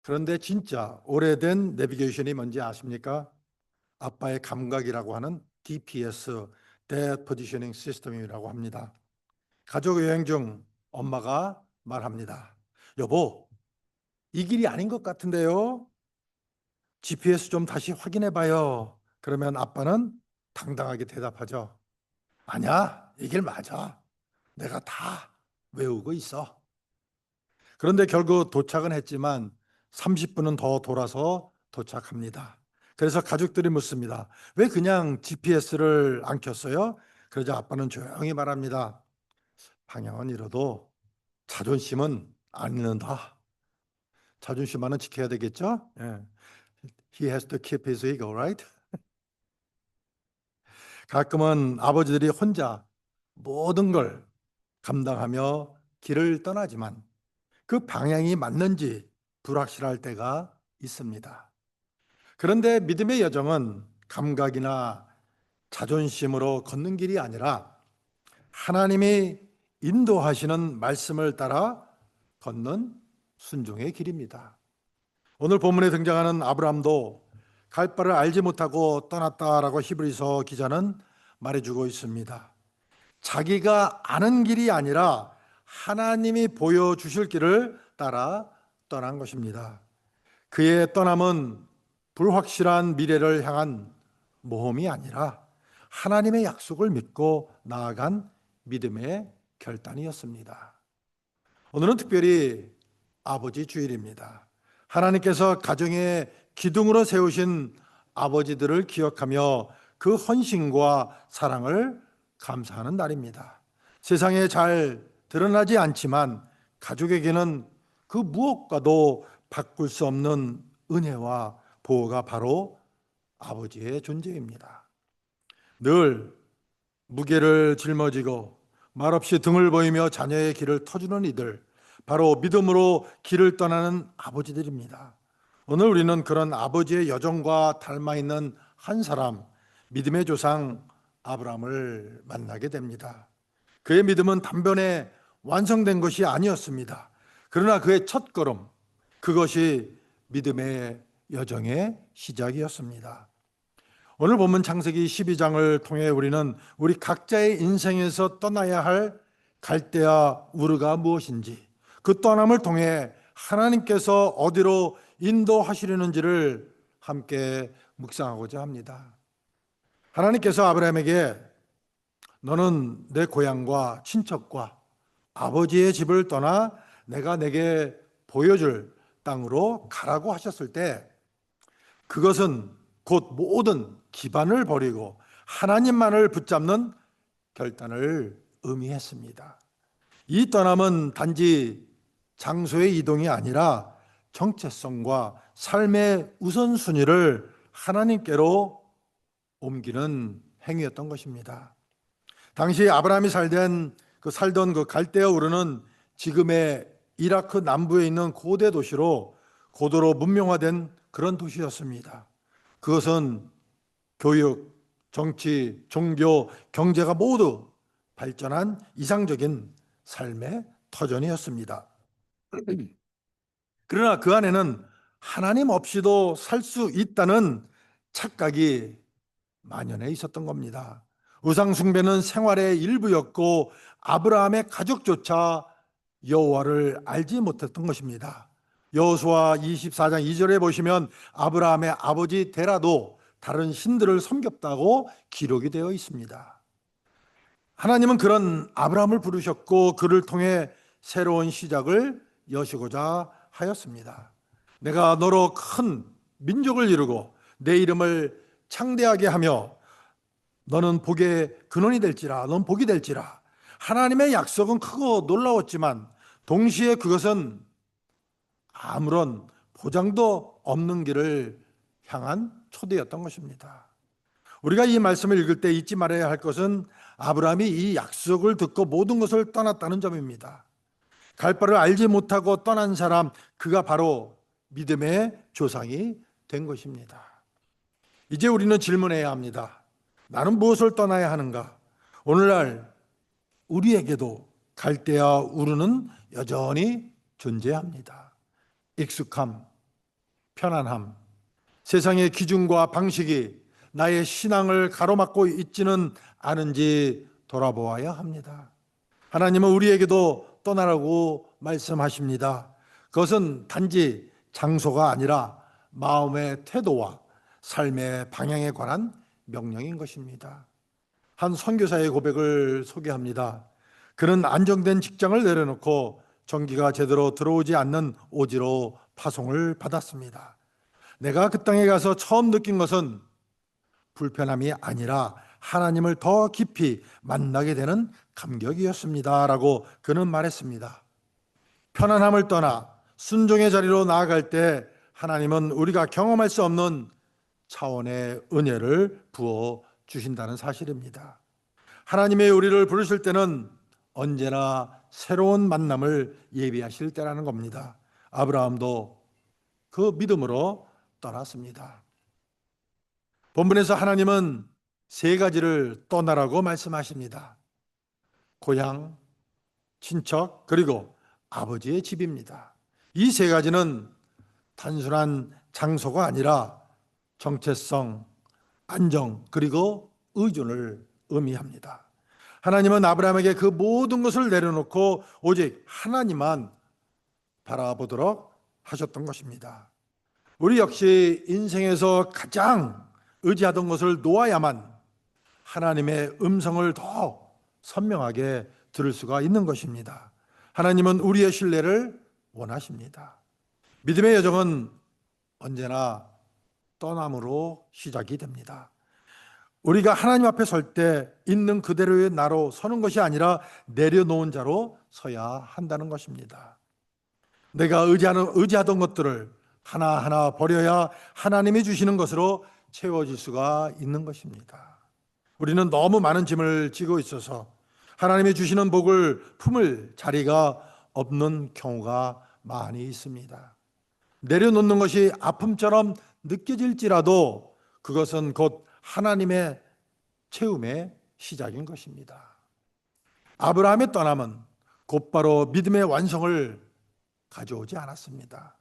그런데 진짜 오래된 내비게이션이 뭔지 아십니까? 아빠의 감각이라고 하는 DPS, Dad Positioning System이라고 합니다. 가족 여행 중 엄마가 말합니다. 여보, 이 길이 아닌 것 같은데요? GPS 좀 다시 확인해 봐요. 그러면 아빠는 당당하게 대답하죠. 아니야, 이 길 맞아. 내가 다 외우고 있어. 그런데 결국 도착은 했지만 30분은 더 돌아서 도착합니다. 그래서 가족들이 묻습니다. 왜 그냥 GPS를 안 켰어요? 그러자 아빠는 조용히 말합니다. 방향은 잃어도 자존심은 안 잃는다. 자존심만은 지켜야 되겠죠? 예. He has to keep his ego, right? 가끔은 아버지들이 혼자 모든 걸 감당하며 길을 떠나지만 그 방향이 맞는지 불확실할 때가 있습니다. 그런데 믿음의 여정은 감각이나 자존심으로 걷는 길이 아니라 하나님이 인도하시는 말씀을 따라 걷는 순종의 길입니다. 오늘 본문에 등장하는 아브라함도 갈 바를 알지 못하고 떠났다라고 히브리서 기자는 말해주고 있습니다. 자기가 아는 길이 아니라 하나님이 보여주실 길을 따라 떠난 것입니다. 그의 떠남은 불확실한 미래를 향한 모험이 아니라 하나님의 약속을 믿고 나아간 믿음의 결단이었습니다. 오늘은 특별히 아버지 주일입니다. 하나님께서 가정의 기둥으로 세우신 아버지들을 기억하며 그 헌신과 사랑을 감사하는 날입니다. 세상에 잘 드러나지 않지만 가족에게는 그 무엇과도 바꿀 수 없는 은혜와 보호가 바로 아버지의 존재입니다. 늘 무게를 짊어지고 말없이 등을 보이며 자녀의 길을 터주는 이들, 바로 믿음으로 길을 떠나는 아버지들입니다. 오늘 우리는 그런 아버지의 여정과 닮아 있는 한 사람, 믿음의 조상 아브라함을 만나게 됩니다. 그의 믿음은 단번에 완성된 것이 아니었습니다. 그러나 그의 첫걸음, 그것이 믿음의 여정의 시작이었습니다. 오늘 본문 창세기 12장을 통해 우리는 우리 각자의 인생에서 떠나야 할 갈대아 우르가 무엇인지, 그 떠남을 통해 하나님께서 어디로 인도하시려는지를 함께 묵상하고자 합니다. 하나님께서 아브라함에게 너는 내 고향과 친척과 아버지의 집을 떠나 내가 내게 보여줄 땅으로 가라고 하셨을 때, 그것은 곧 모든 기반을 버리고 하나님만을 붙잡는 결단을 의미했습니다. 이 떠남은 단지 장소의 이동이 아니라 정체성과 삶의 우선순위를 하나님께로 옮기는 행위였던 것입니다. 당시 아브라함이 살던 그 갈대아 우르는 지금의 이라크 남부에 있는 고대 도시로 고도로 문명화된 그런 도시였습니다. 그것은 교육, 정치, 종교, 경제가 모두 발전한 이상적인 삶의 터전이었습니다. 그러나 그 안에는 하나님 없이도 살 수 있다는 착각이 만연해 있었던 겁니다. 우상 숭배는 생활의 일부였고 아브라함의 가족조차 여호와를 알지 못했던 것입니다. 여호수아 24장 2절에 보시면 아브라함의 아버지 데라도 다른 신들을 섬겼다고 기록이 되어 있습니다. 하나님은 그런 아브라함을 부르셨고 그를 통해 새로운 시작을 여시고자 하였습니다. 내가 너로 큰 민족을 이루고 내 이름을 창대하게 하며 너는 복의 근원이 될지라, 넌 복이 될지라. 하나님의 약속은 크고 놀라웠지만 동시에 그것은 아무런 보장도 없는 길을 향한 초대였던 것입니다. 우리가 이 말씀을 읽을 때 잊지 말아야 할 것은 아브라함이 이 약속을 듣고 모든 것을 떠났다는 점입니다. 갈 바를 알지 못하고 떠난 사람, 그가 바로 믿음의 조상이 된 것입니다. 이제 우리는 질문해야 합니다. 나는 무엇을 떠나야 하는가? 오늘날 우리에게도 갈대아 우르는 여전히 존재합니다. 익숙함, 편안함, 세상의 기준과 방식이 나의 신앙을 가로막고 있지는 않은지 돌아보아야 합니다. 하나님은 우리에게도 떠나라고 말씀하십니다. 그것은 단지 장소가 아니라 마음의 태도와 삶의 방향에 관한 명령인 것입니다. 한 선교사의 고백을 소개합니다. 그는 안정된 직장을 내려놓고 전기가 제대로 들어오지 않는 오지로 파송을 받았습니다. 내가 그 땅에 가서 처음 느낀 것은 불편함이 아니라 하나님을 더 깊이 만나게 되는 감격이었습니다. 라고 그는 말했습니다. 편안함을 떠나 순종의 자리로 나아갈 때 하나님은 우리가 경험할 수 없는 차원의 은혜를 부어 주신다는 사실입니다. 하나님의 우리를 부르실 때는 언제나 새로운 만남을 예비하실 때라는 겁니다. 아브라함도 그 믿음으로 떠났습니다. 본문에서 하나님은 세 가지를 떠나라고 말씀하십니다. 고향, 친척, 그리고 아버지의 집입니다. 이 세 가지는 단순한 장소가 아니라 정체성, 안정, 그리고 의존을 의미합니다. 하나님은 아브라함에게 그 모든 것을 내려놓고 오직 하나님만 바라보도록 하셨던 것입니다. 우리 역시 인생에서 가장 의지하던 것을 놓아야만 하나님의 음성을 더 선명하게 들을 수가 있는 것입니다. 하나님은 우리의 신뢰를 원하십니다. 믿음의 여정은 언제나 떠남으로 시작이 됩니다. 우리가 하나님 앞에 설 때 있는 그대로의 나로 서는 것이 아니라 내려놓은 자로 서야 한다는 것입니다. 내가 의지하던 것들을 하나하나 버려야 하나님이 주시는 것으로 채워질 수가 있는 것입니다. 우리는 너무 많은 짐을 지고 있어서 하나님이 주시는 복을 품을 자리가 없는 경우가 많이 있습니다. 내려놓는 것이 아픔처럼 느껴질지라도 그것은 곧 하나님의 채움의 시작인 것입니다. 아브라함의 떠남은 곧바로 믿음의 완성을 가져오지 않았습니다.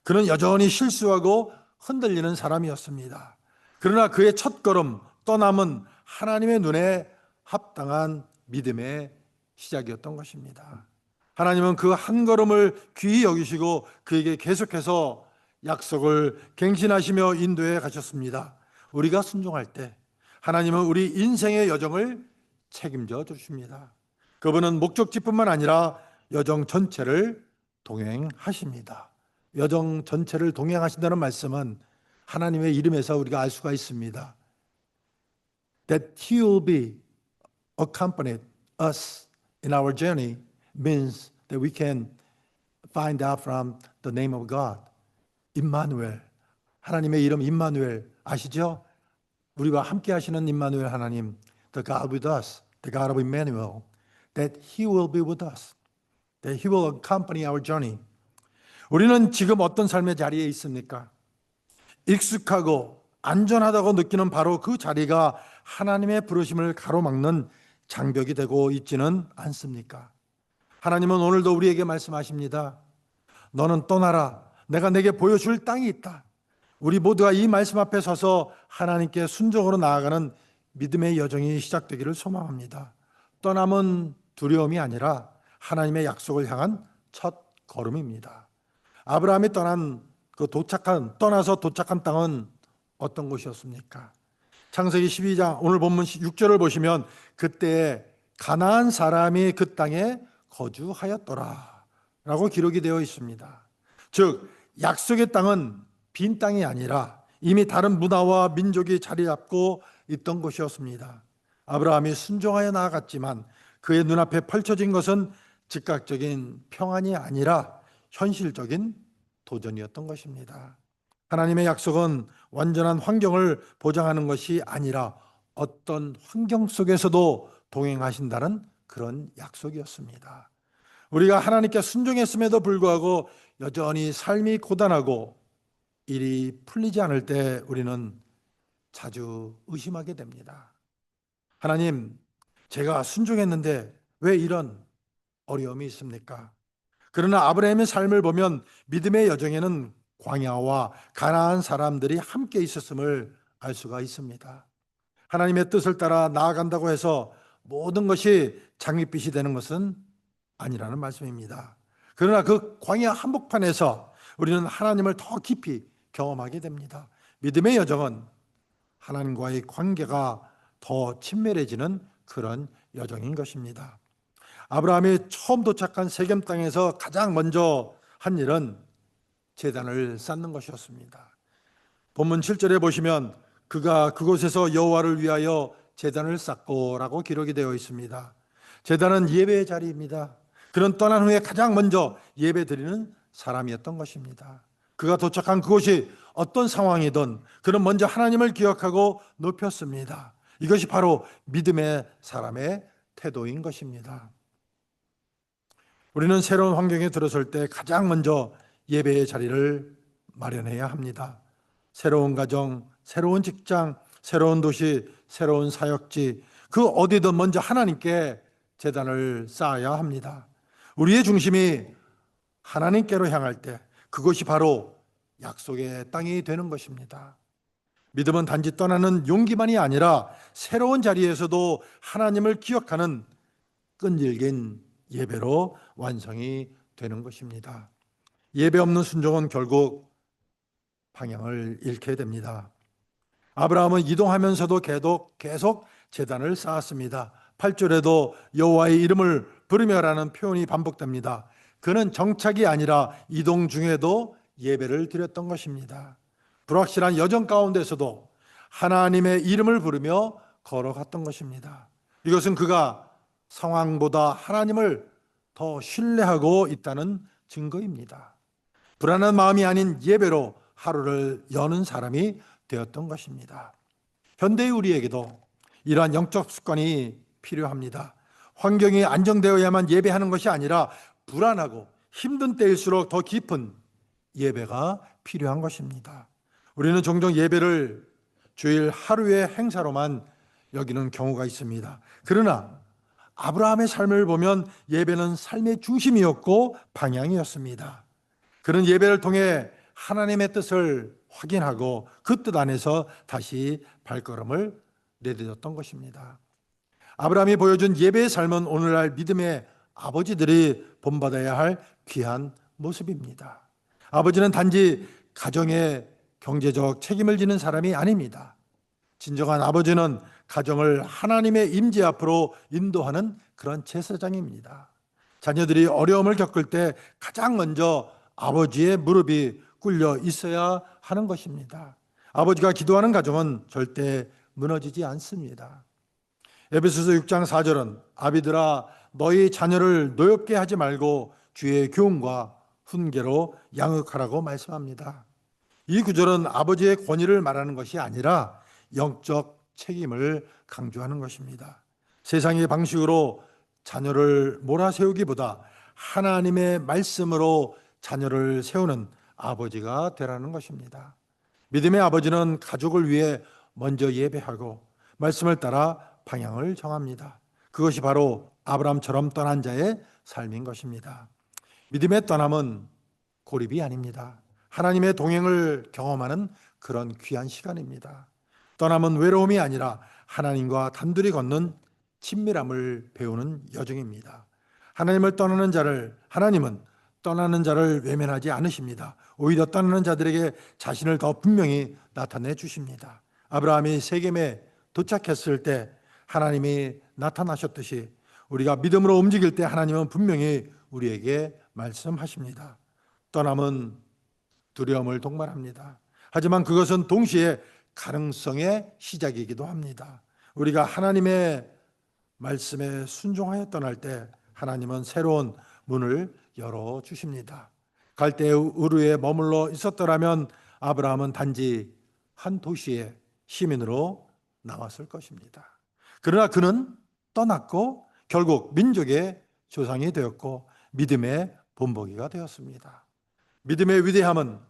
그는 여전히 실수하고 흔들리는 사람이었습니다. 그러나 그의 첫걸음, 떠남은 하나님의 눈에 합당한 믿음의 시작이었던 것입니다. 하나님은 그 한 걸음을 귀히 여기시고 그에게 계속해서 약속을 갱신하시며 인도해 가셨습니다. 우리가 순종할 때 하나님은 우리 인생의 여정을 책임져 주십니다. 그분은 목적지뿐만 아니라 여정 전체를 동행하십니다. 여정 전체를 동행하신다는 말씀은 하나님의 이름에서 우리가 알 수가 있습니다. That He will be accompanied us in our journey means that we can find out from the name of God. 임마누엘, 하나님의 이름 임마누엘 아시죠? 우리와 함께 하시는 임마누엘 하나님, the God with us, the God of Emmanuel, that He will be with us, that He will accompany our journey. 우리는 지금 어떤 삶의 자리에 있습니까? 익숙하고 안전하다고 느끼는 바로 그 자리가 하나님의 부르심을 가로막는 장벽이 되고 있지는 않습니까? 하나님은 오늘도 우리에게 말씀하십니다. 너는 떠나라. 내가 내게 보여줄 땅이 있다. 우리 모두가 이 말씀 앞에 서서 하나님께 순종으로 나아가는 믿음의 여정이 시작되기를 소망합니다. 떠남은 두려움이 아니라 하나님의 약속을 향한 첫 걸음입니다. 아브라함이 떠나서 도착한 땅은 어떤 곳이었습니까? 창세기 12장 오늘 본문 6절을 보시면 그때 가나안 사람이 그 땅에 거주하였더라 라고 기록이 되어 있습니다. 즉 약속의 땅은 빈 땅이 아니라 이미 다른 문화와 민족이 자리 잡고 있던 곳이었습니다. 아브라함이 순종하여 나아갔지만 그의 눈앞에 펼쳐진 것은 즉각적인 평안이 아니라 현실적인 도전이었던 것입니다. 하나님의 약속은 완전한 환경을 보장하는 것이 아니라 어떤 환경 속에서도 동행하신다는 그런 약속이었습니다. 우리가 하나님께 순종했음에도 불구하고 여전히 삶이 고단하고 일이 풀리지 않을 때 우리는 자주 의심하게 됩니다. 하나님, 제가 순종했는데 왜 이런 어려움이 있습니까? 그러나 아브라함의 삶을 보면 믿음의 여정에는 광야와 가나안 사람들이 함께 있었음을 알 수가 있습니다. 하나님의 뜻을 따라 나아간다고 해서 모든 것이 장밋빛이 되는 것은 아니라는 말씀입니다. 그러나 그 광야 한복판에서 우리는 하나님을 더 깊이 경험하게 됩니다. 믿음의 여정은 하나님과의 관계가 더 친밀해지는 그런 여정인 것입니다. 아브라함이 처음 도착한 세겜 땅에서 가장 먼저 한 일은 제단을 쌓는 것이었습니다. 본문 7절에 보시면 그가 그곳에서 여호와를 위하여 제단을 쌓고라고 기록이 되어 있습니다. 제단은 예배의 자리입니다. 그는 떠난 후에 가장 먼저 예배 드리는 사람이었던 것입니다. 그가 도착한 그곳이 어떤 상황이든 그는 먼저 하나님을 기억하고 높였습니다. 이것이 바로 믿음의 사람의 태도인 것입니다. 우리는 새로운 환경에 들어설 때 가장 먼저 예배의 자리를 마련해야 합니다. 새로운 가정, 새로운 직장, 새로운 도시, 새로운 사역지, 그 어디든 먼저 하나님께 제단을 쌓아야 합니다. 우리의 중심이 하나님께로 향할 때 그것이 바로 약속의 땅이 되는 것입니다. 믿음은 단지 떠나는 용기만이 아니라 새로운 자리에서도 하나님을 기억하는 끈질긴 예배로 완성이 되는 것입니다. 예배 없는 순종은 결국 방향을 잃게 됩니다. 아브라함은 이동하면서도 계속 제단을 쌓았습니다. 8절에도 여호와의 이름을 부르며라는 표현이 반복됩니다. 그는 정착이 아니라 이동 중에도 예배를 드렸던 것입니다. 불확실한 여정 가운데서도 하나님의 이름을 부르며 걸어갔던 것입니다. 이것은 그가 상황보다 하나님을 더 신뢰하고 있다는 증거입니다. 불안한 마음이 아닌 예배로 하루를 여는 사람이 되었던 것입니다. 현대의 우리에게도 이러한 영적 습관이 필요합니다. 환경이 안정되어야만 예배하는 것이 아니라 불안하고 힘든 때일수록 더 깊은 예배가 필요한 것입니다. 우리는 종종 예배를 주일 하루의 행사로만 여기는 경우가 있습니다. 그러나 아브라함의 삶을 보면 예배는 삶의 중심이었고 방향이었습니다. 그는 예배를 통해 하나님의 뜻을 확인하고 그 뜻 안에서 다시 발걸음을 내딛었던 것입니다. 아브라함이 보여준 예배의 삶은 오늘날 믿음의 아버지들이 본받아야 할 귀한 모습입니다. 아버지는 단지 가정의 경제적 책임을 지는 사람이 아닙니다. 진정한 아버지는 가정을 하나님의 임재 앞으로 인도하는 그런 제사장입니다. 자녀들이 어려움을 겪을 때 가장 먼저 아버지의 무릎이 꿇려 있어야 하는 것입니다. 아버지가 기도하는 가정은 절대 무너지지 않습니다. 에베소서 6장 4절은 아비들아 너희 자녀를 노엽게 하지 말고 주의 교훈과 훈계로 양육하라고 말씀합니다. 이 구절은 아버지의 권위를 말하는 것이 아니라 영적 책임을 강조하는 것입니다. 세상의 방식으로 자녀를 몰아세우기보다 하나님의 말씀으로 자녀를 세우는 아버지가 되라는 것입니다. 믿음의 아버지는 가족을 위해 먼저 예배하고 말씀을 따라 방향을 정합니다. 그것이 바로 아브라함처럼 떠난 자의 삶인 것입니다. 믿음의 떠남은 고립이 아닙니다. 하나님의 동행을 경험하는 그런 귀한 시간입니다. 떠남은 외로움이 아니라 하나님과 단둘이 걷는 친밀함을 배우는 여정입니다. 하나님은 떠나는 자를 외면하지 않으십니다. 오히려 떠나는 자들에게 자신을 더 분명히 나타내 주십니다. 아브라함이 세겜에 도착했을 때 하나님이 나타나셨듯이 우리가 믿음으로 움직일 때 하나님은 분명히 우리에게 말씀하십니다. 떠남은 두려움을 동반합니다. 하지만 그것은 동시에 가능성의 시작이기도 합니다. 우리가 하나님의 말씀에 순종하여 떠날 때 하나님은 새로운 문을 열어주십니다. 갈대 우르에 머물러 있었더라면 아브라함은 단지 한 도시의 시민으로 나왔을 것입니다. 그러나 그는 떠났고 결국 민족의 조상이 되었고 믿음의 본보기가 되었습니다. 믿음의 위대함은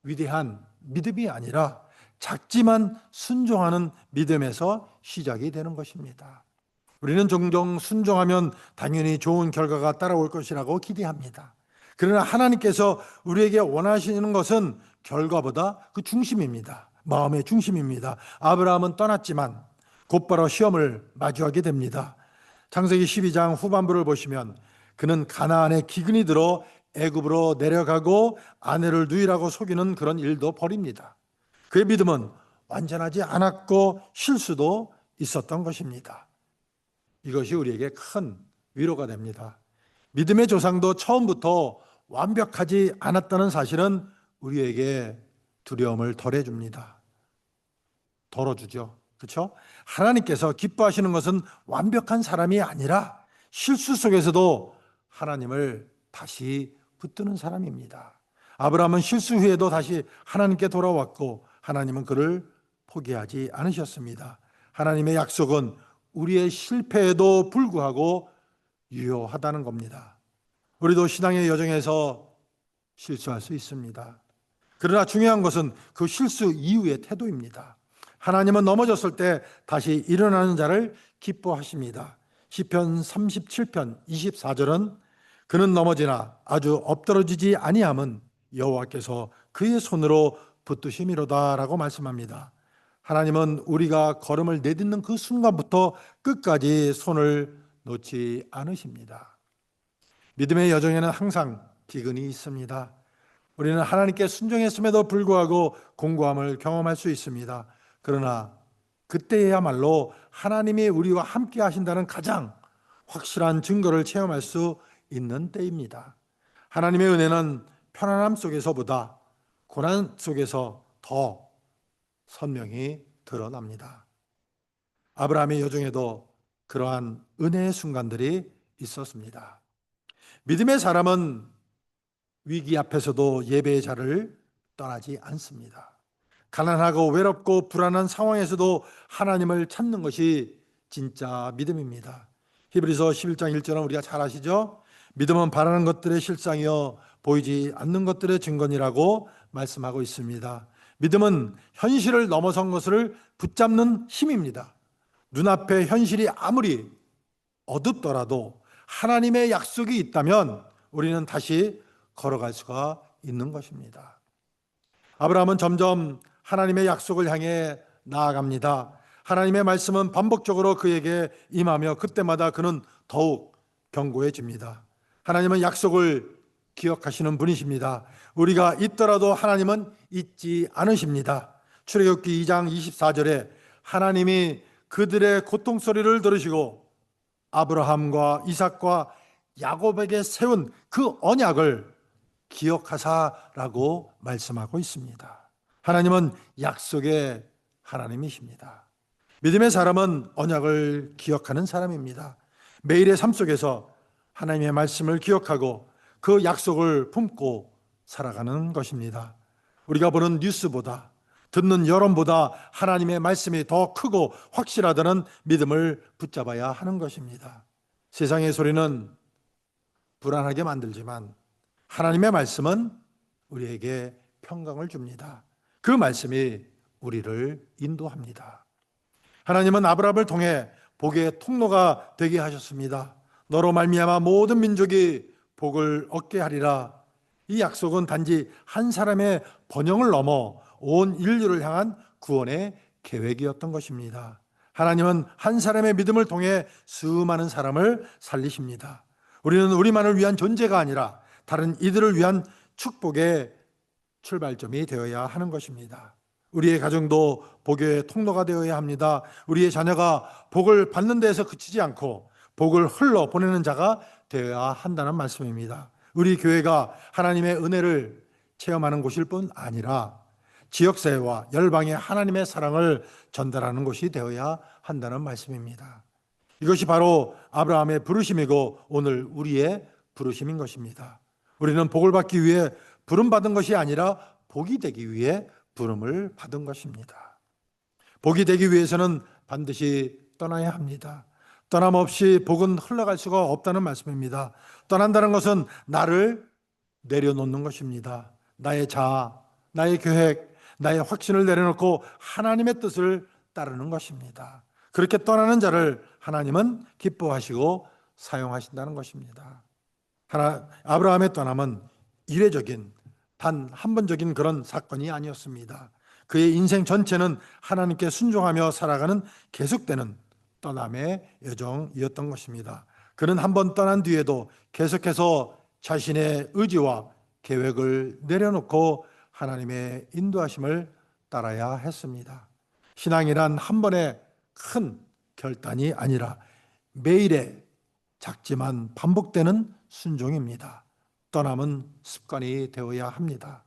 위대한 믿음이 아니라 작지만 순종하는 믿음에서 시작이 되는 것입니다. 우리는 종종 순종하면 당연히 좋은 결과가 따라올 것이라고 기대합니다. 그러나 하나님께서 우리에게 원하시는 것은 결과보다 그 중심입니다. 마음의 중심입니다. 아브라함은 떠났지만 곧바로 시험을 마주하게 됩니다. 창세기 12장 후반부를 보시면 그는 가나안에 기근이 들어 애굽으로 내려가고 아내를 누이라고 속이는 그런 일도 벌입니다. 그의 믿음은 완전하지 않았고 실수도 있었던 것입니다. 이것이 우리에게 큰 위로가 됩니다. 믿음의 조상도 처음부터 완벽하지 않았다는 사실은 우리에게 두려움을 덜어줍니다. 덜어주죠. 그렇죠? 하나님께서 기뻐하시는 것은 완벽한 사람이 아니라 실수 속에서도 하나님을 다시 붙드는 사람입니다. 아브라함은 실수 후에도 다시 하나님께 돌아왔고 하나님은 그를 포기하지 않으셨습니다. 하나님의 약속은 우리의 실패에도 불구하고 유효하다는 겁니다. 우리도 신앙의 여정에서 실수할 수 있습니다. 그러나 중요한 것은 그 실수 이후의 태도입니다. 하나님은 넘어졌을 때 다시 일어나는 자를 기뻐하십니다. 시편 37편 24절은 그는 넘어지나 아주 엎드러지지 아니함은 여호와께서 그의 손으로 붙드심이로다라고 말씀합니다. 하나님은 우리가 걸음을 내딛는 그 순간부터 끝까지 손을 놓지 않으십니다. 믿음의 여정에는 항상 기근이 있습니다. 우리는 하나님께 순종했음에도 불구하고 공고함을 경험할 수 있습니다. 그러나 그때야말로 하나님이 우리와 함께 하신다는 가장 확실한 증거를 체험할 수 있는 때입니다. 하나님의 은혜는 편안함 속에서보다 고난 속에서 더 선명히 드러납니다. 아브라함의 여정에도 그러한 은혜의 순간들이 있었습니다. 믿음의 사람은 위기 앞에서도 예배의 자를 떠나지 않습니다. 가난하고 외롭고 불안한 상황에서도 하나님을 찾는 것이 진짜 믿음입니다. 히브리서 11장 1절은 우리가 잘 아시죠? 믿음은 바라는 것들의 실상이요 보이지 않는 것들의 증거니라고 말씀하고 있습니다. 믿음은 현실을 넘어선 것을 붙잡는 힘입니다. 눈앞에 현실이 아무리 어둡더라도 하나님의 약속이 있다면 우리는 다시 걸어갈 수가 있는 것입니다. 아브라함은 점점 하나님의 약속을 향해 나아갑니다. 하나님의 말씀은 반복적으로 그에게 임하며 그때마다 그는 더욱 견고해집니다. 하나님은 약속을 기억하시는 분이십니다. 우리가 있더라도 하나님은 잊지 않으십니다. 출애굽기 2장 24절에 하나님이 그들의 고통 소리를 들으시고 아브라함과 이삭과 야곱에게 세운 그 언약을 기억하사라고 말씀하고 있습니다. 하나님은 약속의 하나님이십니다. 믿음의 사람은 언약을 기억하는 사람입니다. 매일의 삶 속에서 하나님의 말씀을 기억하고 그 약속을 품고 살아가는 것입니다. 우리가 보는 뉴스보다 듣는 여론보다 하나님의 말씀이 더 크고 확실하다는 믿음을 붙잡아야 하는 것입니다. 세상의 소리는 불안하게 만들지만 하나님의 말씀은 우리에게 평강을 줍니다. 그 말씀이 우리를 인도합니다. 하나님은 아브라함을 통해 복의 통로가 되게 하셨습니다. 너로 말미암아 모든 민족이 복을 얻게 하리라. 이 약속은 단지 한 사람의 번영을 넘어 온 인류를 향한 구원의 계획이었던 것입니다. 하나님은 한 사람의 믿음을 통해 수많은 사람을 살리십니다. 우리는 우리만을 위한 존재가 아니라 다른 이들을 위한 축복의 출발점이 되어야 하는 것입니다. 우리의 가정도 복의 통로가 되어야 합니다. 우리의 자녀가 복을 받는 데에서 그치지 않고 복을 흘러 보내는 자가 되어야 한다는 말씀입니다. 우리 교회가 하나님의 은혜를 체험하는 곳일 뿐 아니라 지역사회와 열방에 하나님의 사랑을 전달하는 곳이 되어야 한다는 말씀입니다. 이것이 바로 아브라함의 부르심이고 오늘 우리의 부르심인 것입니다. 우리는 복을 받기 위해 부름받은 것이 아니라 복이 되기 위해 부름을 받은 것입니다. 복이 되기 위해서는 반드시 떠나야 합니다. 떠남 없이 복은 흘러갈 수가 없다는 말씀입니다. 떠난다는 것은 나를 내려놓는 것입니다. 나의 자아, 나의 계획, 나의 확신을 내려놓고 하나님의 뜻을 따르는 것입니다. 그렇게 떠나는 자를 하나님은 기뻐하시고 사용하신다는 것입니다. 아브라함의 떠남은 이례적인 단 한 번적인 그런 사건이 아니었습니다. 그의 인생 전체는 하나님께 순종하며 살아가는 계속되는 떠남의 여정이었던 것입니다. 그는 한 번 떠난 뒤에도 계속해서 자신의 의지와 계획을 내려놓고 하나님의 인도하심을 따라야 했습니다. 신앙이란 한 번의 큰 결단이 아니라 매일의 작지만 반복되는 순종입니다. 떠남은 습관이 되어야 합니다.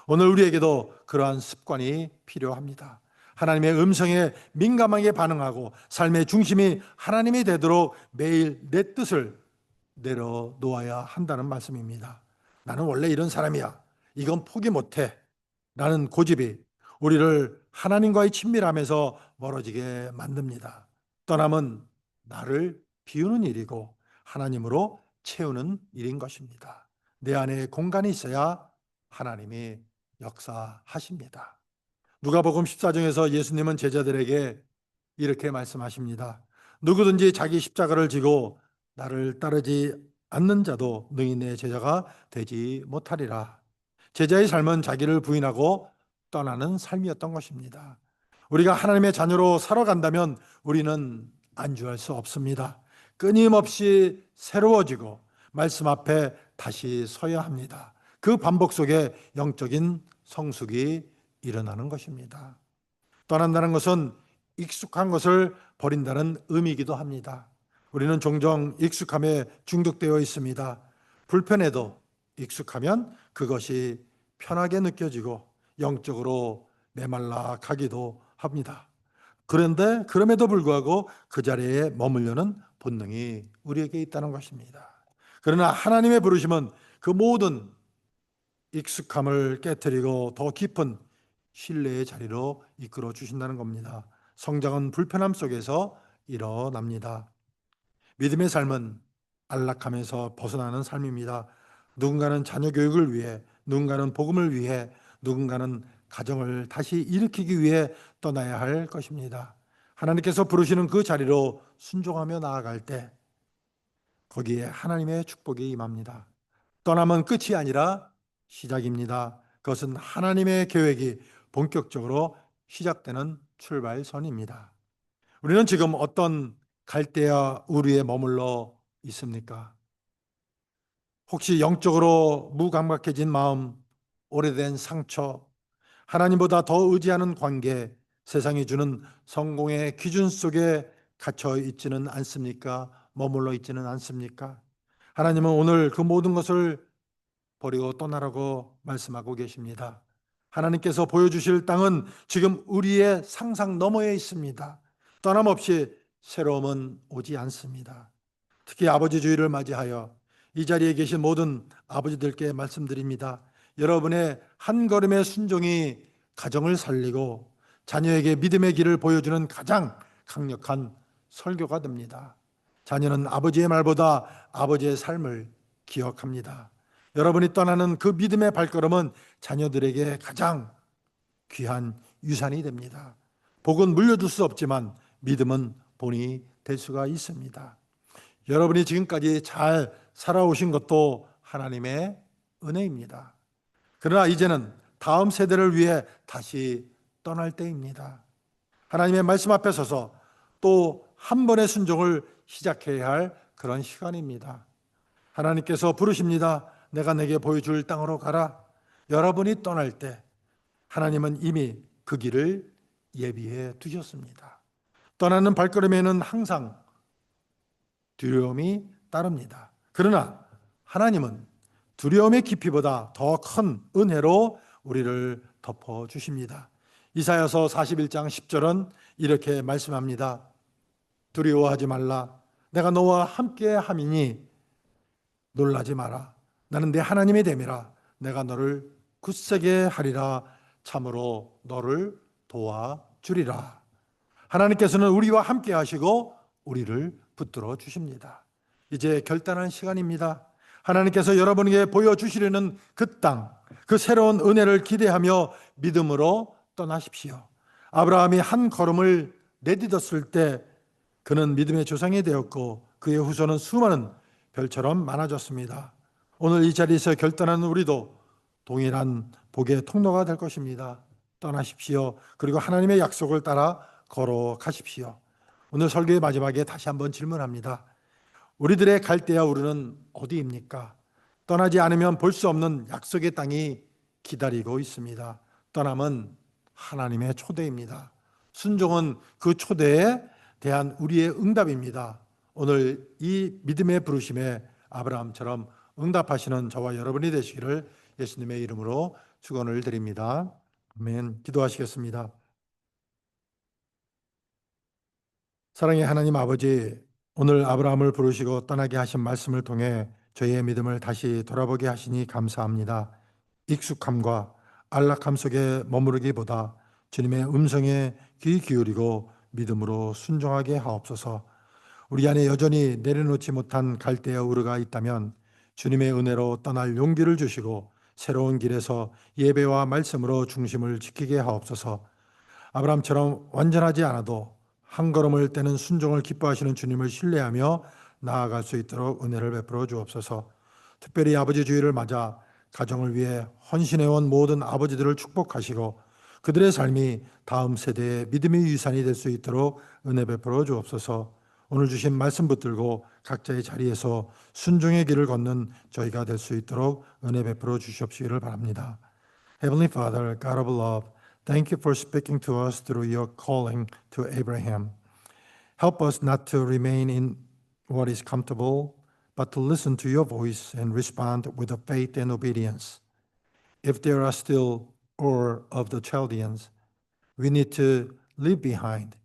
오늘 우리에게도 그러한 습관이 필요합니다. 하나님의 음성에 민감하게 반응하고 삶의 중심이 하나님이 되도록 매일 내 뜻을 내려놓아야 한다는 말씀입니다. 나는 원래 이런 사람이야. 이건 포기 못해. 라는 고집이 우리를 하나님과의 친밀함에서 멀어지게 만듭니다. 떠남은 나를 비우는 일이고 하나님으로 채우는 일인 것입니다. 내 안에 공간이 있어야 하나님이 역사하십니다. 누가복음 14장에서 예수님은 제자들에게 이렇게 말씀하십니다. 누구든지 자기 십자가를 지고 나를 따르지 않는 자도 능히 내 제자가 되지 못하리라. 제자의 삶은 자기를 부인하고 떠나는 삶이었던 것입니다. 우리가 하나님의 자녀로 살아간다면 우리는 안주할 수 없습니다. 끊임없이 새로워지고 말씀 앞에 다시 서야 합니다. 그 반복 속에 영적인 성숙이 일어나는 것입니다. 떠난다는 것은 익숙한 것을 버린다는 의미이기도 합니다. 우리는 종종 익숙함에 중독되어 있습니다. 불편해도 익숙하면 그것이 편하게 느껴지고 영적으로 메말라 가기도 합니다. 그런데 그럼에도 불구하고 그 자리에 머물려는 본능이 우리에게 있다는 것입니다. 그러나 하나님의 부르심은 그 모든 익숙함을 깨뜨리고 더 깊은 신뢰의 자리로 이끌어 주신다는 겁니다. 성장은 불편함 속에서 일어납니다. 믿음의 삶은 안락함에서 벗어나는 삶입니다. 누군가는 자녀 교육을 위해, 누군가는 복음을 위해, 누군가는 가정을 다시 일으키기 위해 떠나야 할 것입니다. 하나님께서 부르시는 그 자리로 순종하며 나아갈 때 거기에 하나님의 축복이 임합니다. 떠남은 끝이 아니라 시작입니다. 그것은 하나님의 계획이 본격적으로 시작되는 출발선입니다. 우리는 지금 어떤 갈대와 우리에 머물러 있습니까? 혹시 영적으로 무감각해진 마음, 오래된 상처, 하나님보다 더 의지하는 관계, 세상이 주는 성공의 기준 속에 갇혀 있지는 않습니까? 머물러 있지는 않습니까? 하나님은 오늘 그 모든 것을 버리고 떠나라고 말씀하고 계십니다. 하나님께서 보여주실 땅은 지금 우리의 상상 너머에 있습니다. 떠남없이 새로움은 오지 않습니다. 특히 아버지 주일을 맞이하여 이 자리에 계신 모든 아버지들께 말씀드립니다. 여러분의 한 걸음의 순종이 가정을 살리고 자녀에게 믿음의 길을 보여주는 가장 강력한 설교가 됩니다. 자녀는 아버지의 말보다 아버지의 삶을 기억합니다. 여러분이 떠나는 그 믿음의 발걸음은 자녀들에게 가장 귀한 유산이 됩니다. 복은 물려줄 수 없지만 믿음은 본이 될 수가 있습니다. 여러분이 지금까지 잘 살아오신 것도 하나님의 은혜입니다. 그러나 이제는 다음 세대를 위해 다시 떠날 때입니다. 하나님의 말씀 앞에 서서 또 한 번의 순종을 시작해야 할 그런 시간입니다. 하나님께서 부르십니다. 내가 내게 보여줄 땅으로 가라. 여러분이 떠날 때 하나님은 이미 그 길을 예비해 두셨습니다. 떠나는 발걸음에는 항상 두려움이 따릅니다. 그러나 하나님은 두려움의 깊이보다 더 큰 은혜로 우리를 덮어주십니다. 이사야서 41장 10절은 이렇게 말씀합니다. 두려워하지 말라. 내가 너와 함께 함이니 놀라지 마라. 나는 내 하나님이 됨이라. 내가 너를 굳세게 하리라. 참으로 너를 도와주리라. 하나님께서는 우리와 함께 하시고 우리를 붙들어 주십니다. 이제 결단한 시간입니다. 하나님께서 여러분에게 보여주시려는 그 땅, 그 새로운 은혜를 기대하며 믿음으로 떠나십시오. 아브라함이 한 걸음을 내딛었을 때 그는 믿음의 조상이 되었고 그의 후손은 수많은 별처럼 많아졌습니다. 오늘 이 자리에서 결단하는 우리도 동일한 복의 통로가 될 것입니다. 떠나십시오. 그리고 하나님의 약속을 따라 걸어가십시오. 오늘 설교의 마지막에 다시 한번 질문합니다. 우리들의 갈대아 우르는 어디입니까? 떠나지 않으면 볼 수 없는 약속의 땅이 기다리고 있습니다. 떠남은 하나님의 초대입니다. 순종은 그 초대에 대한 우리의 응답입니다. 오늘 이 믿음의 부르심에 아브라함처럼 응답하시는 저와 여러분이 되시기를 예수님의 이름으로 축원을 드립니다. 아멘. 기도하시겠습니다. 사랑의 하나님 아버지, 오늘 아브라함을 부르시고 떠나게 하신 말씀을 통해 저희의 믿음을 다시 돌아보게 하시니 감사합니다. 익숙함과 안락함 속에 머무르기보다 주님의 음성에 귀 기울이고 믿음으로 순종하게 하옵소서. 우리 안에 여전히 내려놓지 못한 갈대아 우르가 있다면 주님의 은혜로 떠날 용기를 주시고 새로운 길에서 예배와 말씀으로 중심을 지키게 하옵소서. 아브라함처럼 완전하지 않아도 한 걸음을 떼는 순종을 기뻐하시는 주님을 신뢰하며 나아갈 수 있도록 은혜를 베풀어 주옵소서. 특별히 아버지 주일을 맞아 가정을 위해 헌신해온 모든 아버지들을 축복하시고 그들의 삶이 다음 세대의 믿음의 유산이 될 수 있도록 은혜 베풀어 주옵소서. 오늘 주신 말씀 붙들고 각자의 자리에서 순종의 길을 걷는 저희가 될 수 있도록 은혜 베풀어 주시옵시기를 바랍니다. Heavenly Father, God of love, thank you for speaking to us through your calling to Abraham. Help us not to remain in what is comfortable, but to listen to your voice and respond with a faith and obedience. If there are still Ur of the Chaldeans, we need to leave behind.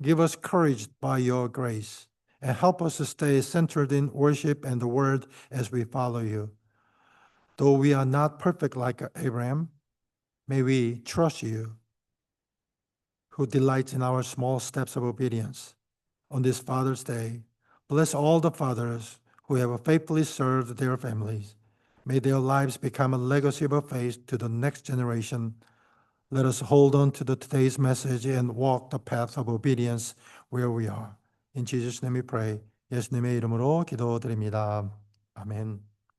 Give us courage by your grace, and help us to stay centered in worship and the word as we follow you. Though we are not perfect like Abraham, may we trust you, who delights in our small steps of obedience. On this Father's Day, bless all the fathers who have faithfully served their families. May their lives become a legacy of faith to the next generation. Let us hold on to today's message and walk the path of obedience where we are. In Jesus' name we pray. 예수님의 이름으로 기도드립니다. 아멘.